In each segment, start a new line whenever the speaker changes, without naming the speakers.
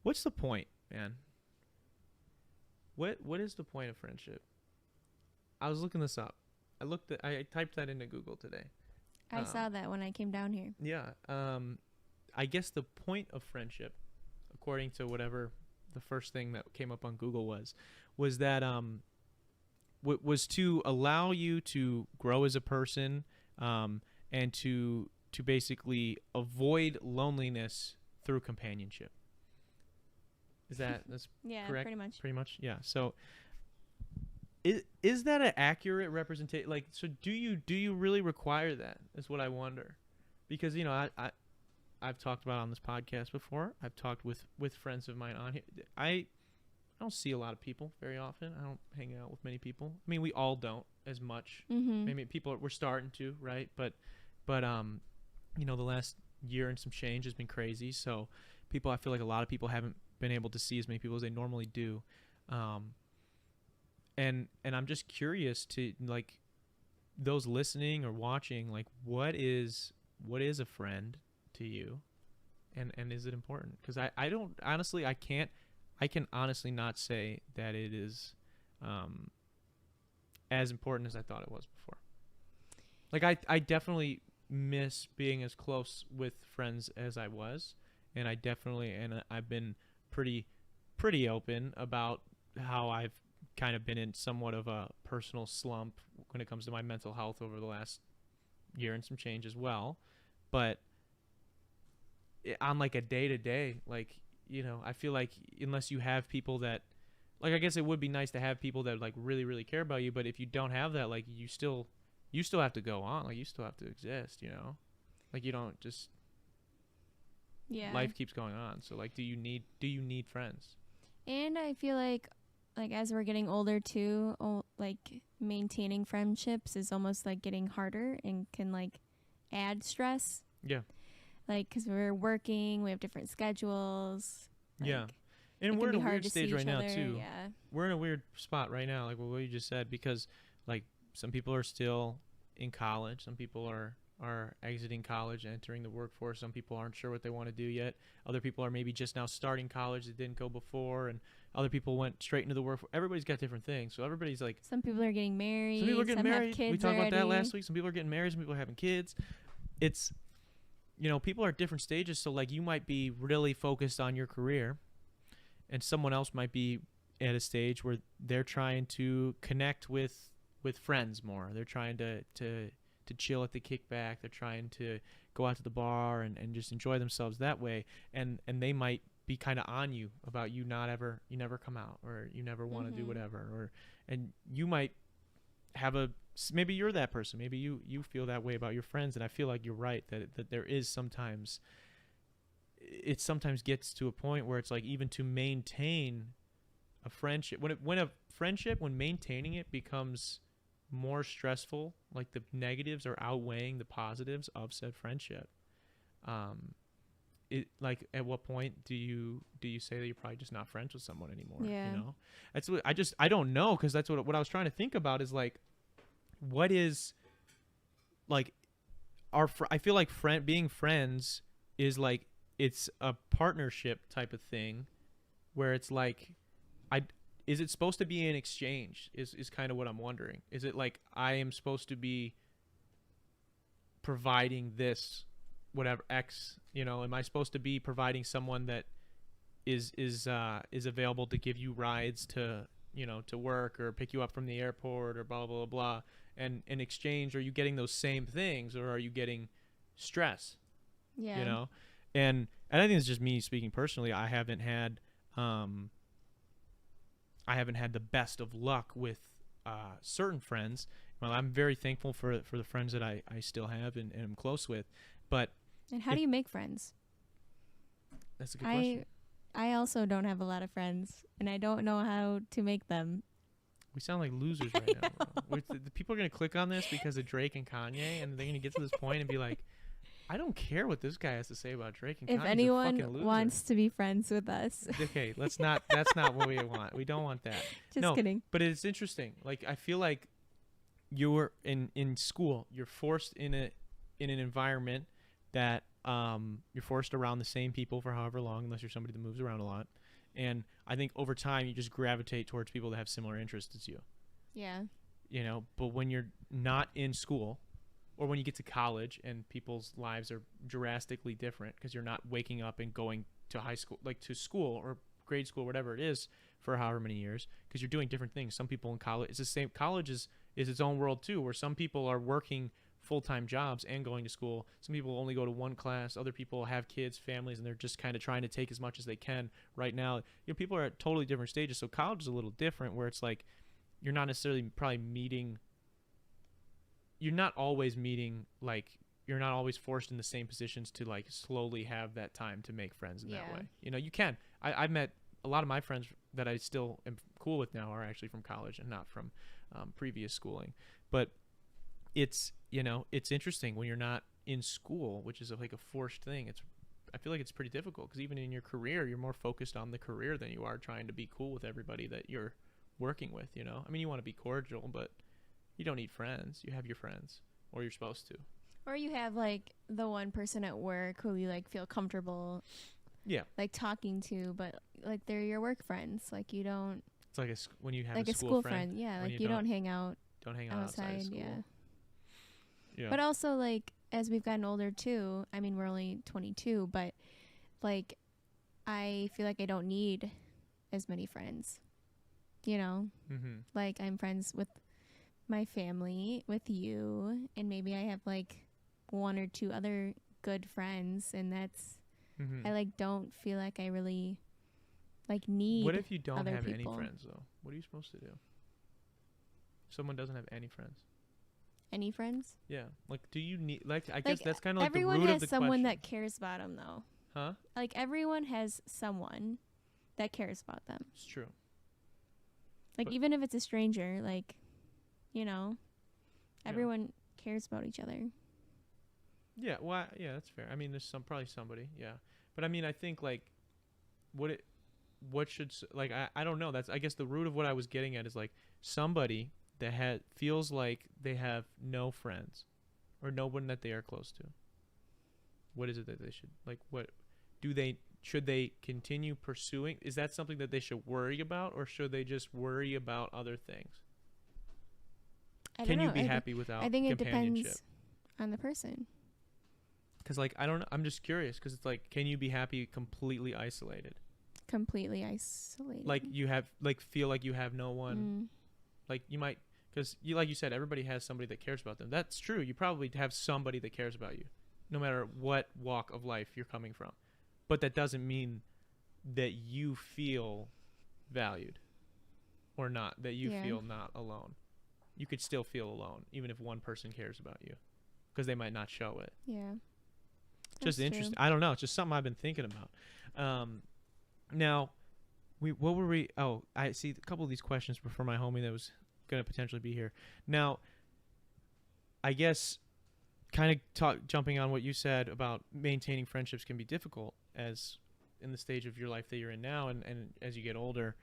What's the point, man? What is the point of friendship? I was looking this up. I typed that into Google today.
I saw that when I came down here.
Yeah. I guess the point of friendship, according to whatever the first thing that came up on Google was that was to allow you to grow as a person, and to basically avoid loneliness through companionship. That's
Yeah,
correct?
pretty much.
Pretty much, yeah. So is that an accurate representation? Like, so do you really require that? Is what I wonder, because I've talked about on this podcast before. I've talked with friends of mine on here. I don't see a lot of people very often. I don't hang out with many people. I mean, we all don't as much.
Mm-hmm.
Maybe we're starting to, right? But the last year and some change has been crazy. So I feel like a lot of people haven't been able to see as many people as they normally do. And I'm just curious to, like, those listening or watching, like, what is a friend to you, and is it important? Because I don't honestly, I can honestly not say that it is as important as I thought it was before. Like, I definitely miss being as close with friends as I was, and I've been pretty open about how I've kind of been in somewhat of a personal slump when it comes to my mental health over the last year and some change as well. But on like a day-to-day, like, I feel like unless you have people that, like, I guess it would be nice to have people that like really, really care about you, but if you don't have that, like, you still have to go on, like, you still have to exist, like, you don't just, life keeps going on. So, like, do you need friends?
And I feel like as we're getting older too, like, maintaining friendships is almost like getting harder and can like add stress.
Yeah.
Like, because we're working, we have different schedules. Like,
yeah. And we're in a weird stage right now too.
Yeah.
We're in a weird spot right now, like what you just said, because like some people are still in college, some people are exiting college and entering the workforce, some people aren't sure what they want to do yet, other people are maybe just now starting college that didn't go before, and other people went straight into the workforce. Everybody's got different things, so everybody's like,
some people are getting married,
some people are getting married,
have kids.
We talked
already.
about that last week. Some people are getting married, some people are having kids. It's, people are at different stages, so like you might be really focused on your career, and someone else might be at a stage where they're trying to connect with friends more. They're trying to chill at the kickback. They're trying to go out to the bar and just enjoy themselves that way. And they might be kind of on you about you never come out, or you never want to do whatever, and you might have maybe you're that person. Maybe you feel that way about your friends. And I feel like you're right that there is sometimes, it sometimes gets to a point where it's like, even to maintain a friendship, when maintaining it becomes more stressful, like the negatives are outweighing the positives of said friendship, it, like, at what point do you say that you're probably just not friends with someone anymore?
Yeah.
That's what I don't know, because that's what I was trying to think about, is like, what is, like, I feel like being friends is like, it's a partnership type of thing, where it's like, is it supposed to be an exchange is kind of what I'm wondering. Is it like I am supposed to be providing this, whatever X, am I supposed to be providing someone that is available to give you rides to, to work, or pick you up from the airport, or blah, blah, blah, blah. And in exchange, are you getting those same things, or are you getting stress?
Yeah.
And I think it's just me speaking personally. I haven't had the best of luck with certain friends. Well, I'm very thankful for the friends that I still have and am close with. But
and how do you make friends?
That's a good question.
I also don't have a lot of friends, and I don't know how to make them.
We sound like losers right now. The people are going to click on this because of Drake and Kanye, and they're going to get to this point and be like, I don't care what this guy has to say about Drake and Kanye.
If anyone wants to be friends with us.
Okay, that's not what we want. We don't want that.
Just kidding.
But it's interesting. Like, I feel like you're in school, you're forced in an environment that You're forced around the same people for however long, unless you're somebody that moves around a lot. And I think over time you just gravitate towards people that have similar interests as you.
Yeah.
You know, but when you're not in school, or when you get to college and people's lives are drastically different because you're not waking up and going to high school, like to school or grade school, whatever it is, for however many years, because you're doing different things. Some people in college, it's the same. College is its own world too, where some people are working full-time jobs and going to school. Some people only go to one class. Other people have kids, families, and they're just kind of trying to take as much as they can right now. You know, people are at totally different stages. So college is a little different, where it's like you're not necessarily probably meeting. You're not always meeting, like, you're not always forced in the same positions to like slowly have that time to make friends in that way. You know, you can. I've met a lot of my friends that I still am cool with now are actually from college and not from previous schooling. But it's, you know, it's interesting when you're not in school, which is like a forced thing. I feel like it's pretty difficult because even in your career, you're more focused on the career than you are trying to be cool with everybody that you're working with, you know? I mean, you want to be cordial, but you don't need friends. You have your friends, or you're supposed to.
Or you have like the one person at work who you like feel comfortable like talking to, but like they're your work friends. Like you don't.
It's like when you have
like
a school friend.
Yeah, like you don't hang out.
Don't hang out outside of school.
Yeah. But also like as we've gotten older too. I mean, we're only 22, but like I feel like I don't need as many friends. You know, like I'm friends with my family, with you, and maybe I have like one or two other good friends, and that's I like don't feel like I really like need.
What if you don't
other
have
people.
any friends though? What are you supposed to do? Someone doesn't have any friends.
Any friends?
Yeah. Like, do you need, like, I guess that's kind of like the
everyone
root
has
of the
someone
question.
that cares about them though.
Huh?
Like everyone has someone that cares about them.
It's true.
Like
But
even if it's a stranger, like, you know, everyone cares about each other.
Yeah, well, yeah, that's fair. I mean, there's probably somebody, yeah. But I mean, I think like, what should, like, I don't know. That's, I guess the root of what I was getting at is like somebody that feels like they have no friends or no one that they are close to. What is it that they should, like, should they continue pursuing? Is that something that they should worry about, or should they just worry about other things? Can you be happy without companionship?
I think it depends on the person.
Because, like, I don't know. I'm just curious because it's like, can you be happy completely isolated?
Completely isolated.
Like feel like you have no one. Like you might, because like you said, everybody has somebody that cares about them. That's true. You probably have somebody that cares about you, no matter what walk of life you're coming from. But that doesn't mean that you feel valued or not, that you feel not alone. You could still feel alone, even if one person cares about you, because they might not show it.
Yeah.
Just interesting. I don't know. It's just something I've been thinking about. Now, what were we? Oh, I see a couple of these questions were for my homie that was going to potentially be here. Now, I guess kind of jumping on what you said about maintaining friendships can be difficult as in the stage of your life that you're in now, and as you get older.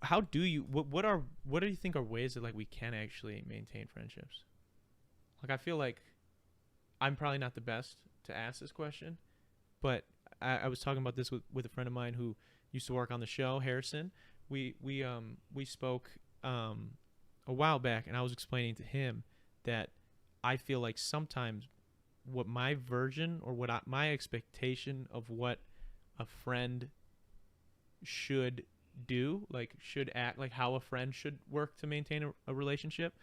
How do you? What do you think are ways that like we can actually maintain friendships? Like I feel like I'm probably not the best to ask this question, but I was talking about this with a friend of mine who used to work on the show, Harrison. We spoke a while back, and I was explaining to him that I feel like sometimes what my version or my expectation of what a friend should do, like should act, like how a friend should work to maintain a relationship,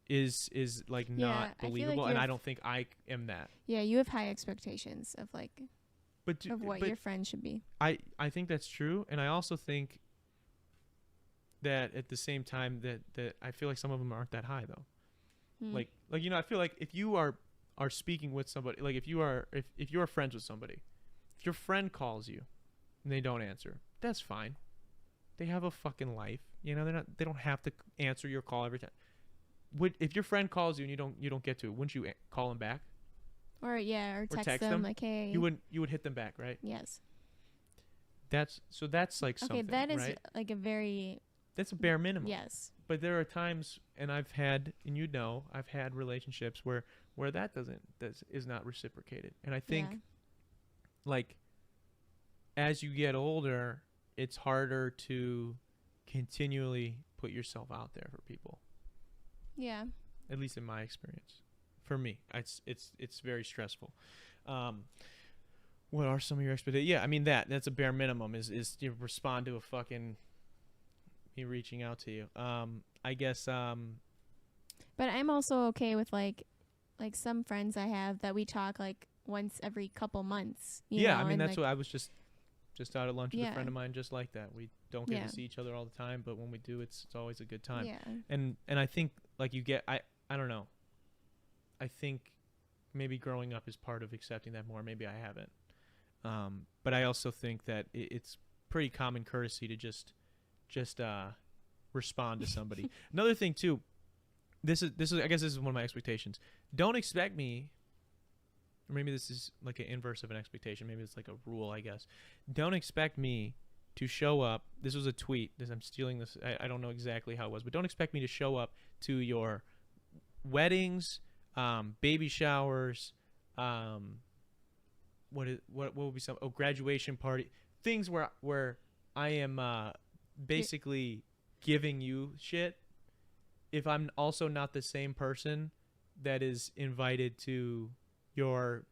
is like not believable, and I don't think I am that.
Yeah, you have high expectations of like of what your friend should be.
I think that's true, and I also think that at the same time that I feel like some of them aren't that high though. Like you know, I feel like if you are speaking with somebody, like if you are friends with somebody, if your friend calls you and they don't answer, that's fine. They have a fucking life, you know. They don't have to answer your call every time. If your friend calls you and you don't get to it, wouldn't you call them back?
Or text them like, hey.
You would hit them back, right?
Yes.
That's like something.
Okay, that is
right?
like a very.
That's a bare minimum.
Yes.
but there are times, and I've had, and I've had relationships where that is not reciprocated. And I think like as you get older, it's harder to continually put yourself out there for people.
Yeah.
At least in my experience. For me, it's very stressful. What are some of your expectations? Yeah, I mean that's a bare minimum is you respond to a fucking me reaching out to you. I guess
but I'm also okay with like some friends I have that we talk like once every couple months. You know,
I mean that's
like,
what I was just out at lunch with a friend of mine just like that. We don't get to see each other all the time, but when we do, it's always a good time.
Yeah.
And I think like you get I don't know. I think maybe growing up is part of accepting that more. Maybe I haven't. But I also think that it's pretty common courtesy to just respond to somebody. Another thing too, this is I guess this is one of my expectations. Don't expect me, or maybe this is like an inverse of an expectation. Maybe it's like a rule, I guess. Don't expect me to show up. This was a tweet. I'm stealing this. I don't know exactly how it was, but don't expect me to show up to your weddings, baby showers, what would be some graduation party, things where I am basically giving you shit if I'm also not the same person that is invited to your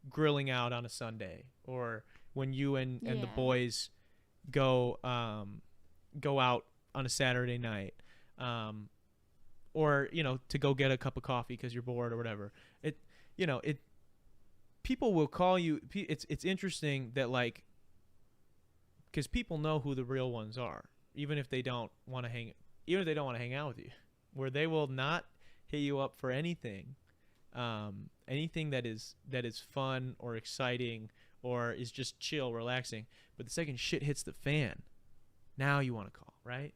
grilling out on a Sunday, or when you and the boys go out on a Saturday night, or to go get a cup of coffee because you're bored or whatever. People will call you. It's interesting that like, because people know who the real ones are, even if they don't want to hang out with you, where they will not hit you up for anything, anything that is fun or exciting or is just chill, relaxing. But the second shit hits the fan, now you want to call, right?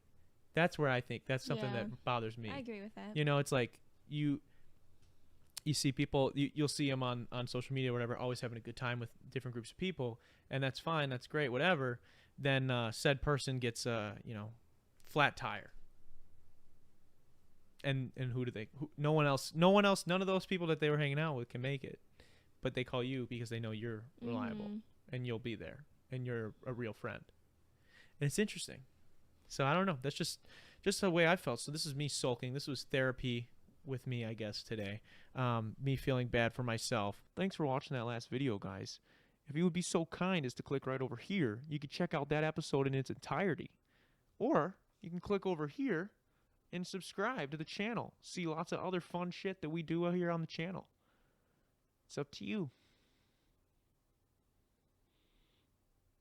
That's where I think that's something that bothers me.
I agree with that.
It's like you see people, you'll see them on social media or whatever, always having a good time with different groups of people, and that's fine, that's great, whatever. Then said person gets flat tire, and no one else, none of those people that they were hanging out with can make it, but they call you because they know you're reliable and you'll be there and you're a real friend. And it's interesting. So I don't know, that's just the way I felt. So this is me sulking. This was therapy with me, I guess, today. Me feeling bad for myself. Thanks for watching that last video, guys. If you would be so kind as to click right over here, you could check out that episode in its entirety. Or you can click over here and subscribe to the channel. See lots of other fun shit that we do here on the channel. It's up to you.